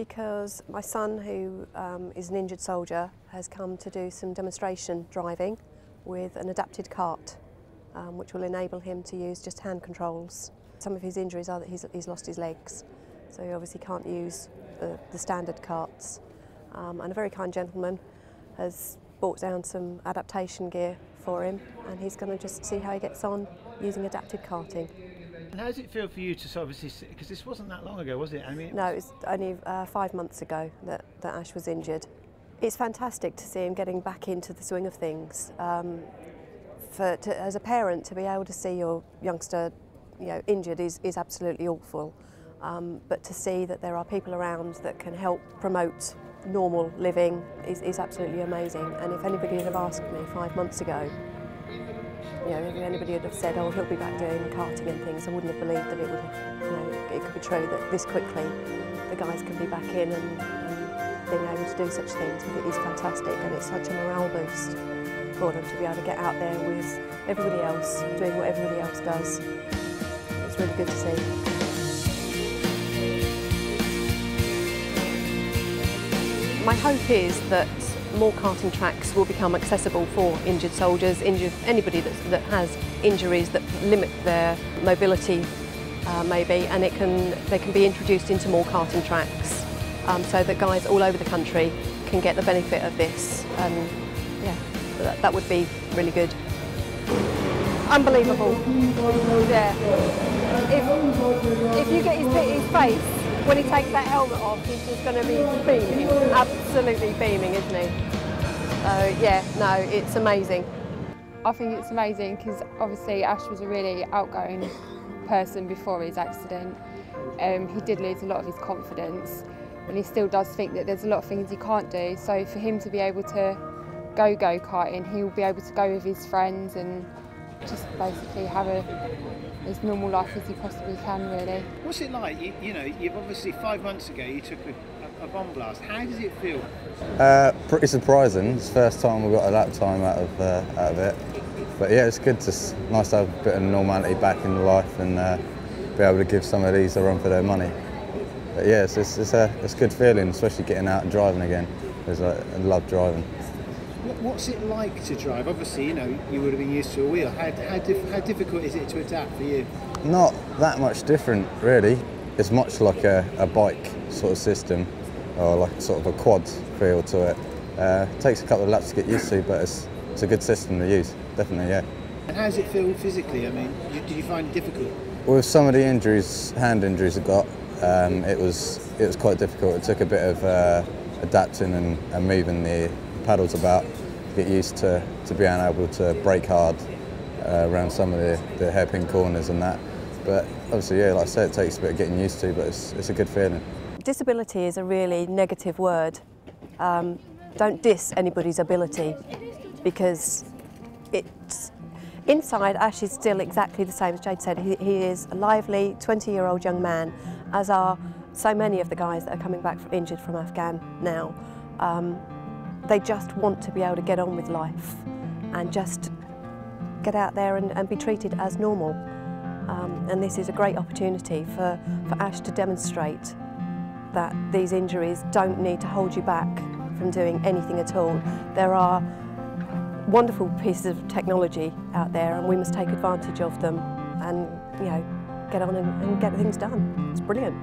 because my son, who is an injured soldier, has come to do some demonstration driving with an adapted cart, which will enable him to use just hand controls. Some of his injuries are that he's lost his legs, so he obviously can't use the standard carts. And a very kind gentleman has brought down some adaptation gear for him, and he's going to just see how he gets on using adapted karting. And how does it feel for you to obviously, because this wasn't that long ago, was it? I mean, No, it was only 5 months ago that Ash was injured. It's fantastic to see him getting back into the swing of things. As a parent, to be able to see your youngster, injured is absolutely awful. But to see that there are people around that can help promote normal living is absolutely amazing. And if anybody had have asked me 5 months ago, if anybody had have said, "Oh, he'll be back doing karting and things," I wouldn't have believed that it could be true that this quickly the guys can be back in and being able to do such things. But it is fantastic, and it's such a morale boost for them to be able to get out there with everybody else, doing what everybody else does. It's really good to see. My hope is that more karting tracks will become accessible for injured soldiers, anybody that has injuries that limit their mobility maybe, and they can be introduced into more karting tracks so that guys all over the country can get the benefit of this. And yeah, that would be really good. Unbelievable. Yeah. If you get his face, when he takes that helmet off, he's just going to be beaming, absolutely beaming, isn't he? Yeah, no, it's amazing. I think it's amazing because obviously Ash was a really outgoing person before his accident. He did lose a lot of his confidence, and he still does think that there's a lot of things he can't do. So for him to be able to go karting, he'll be able to go with his friends and just basically have as normal life as he possibly can, really. What's it like? You've obviously 5 months ago you took a bomb blast. How does it feel? Pretty surprising. It's the first time we've got a lap time out of it. But yeah, it's good. It's nice to have a bit of normality back in life and be able to give some of these a run for their money. But yeah, it's a good feeling, especially getting out and driving again, because I love driving. What's it like to drive? Obviously, you would have been used to a wheel. How difficult is it to adapt for you? Not that much different, really. It's much like a bike sort of system, or like sort of a quad feel to it. It takes a couple of laps to get used to, but it's a good system to use, definitely, yeah. And how does it feel physically? I mean, did you find it difficult? With some of the injuries, hand injuries I got, it was quite difficult. It took a bit of adapting and moving the paddles about to get used to being able to brake hard around some of the hairpin corners and that. But obviously, yeah, like I said, it takes a bit of getting used to, but it's a good feeling. Disability is a really negative word. Don't diss anybody's ability, because inside Ash is still exactly the same as Jade said. He is a lively 20-year-old young man, as are so many of the guys that are coming back injured from Afghan now. They just want to be able to get on with life and just get out there and be treated as normal. And this is a great opportunity for Ash to demonstrate that these injuries don't need to hold you back from doing anything at all. There are wonderful pieces of technology out there, and we must take advantage of them and get on and get things done. It's brilliant.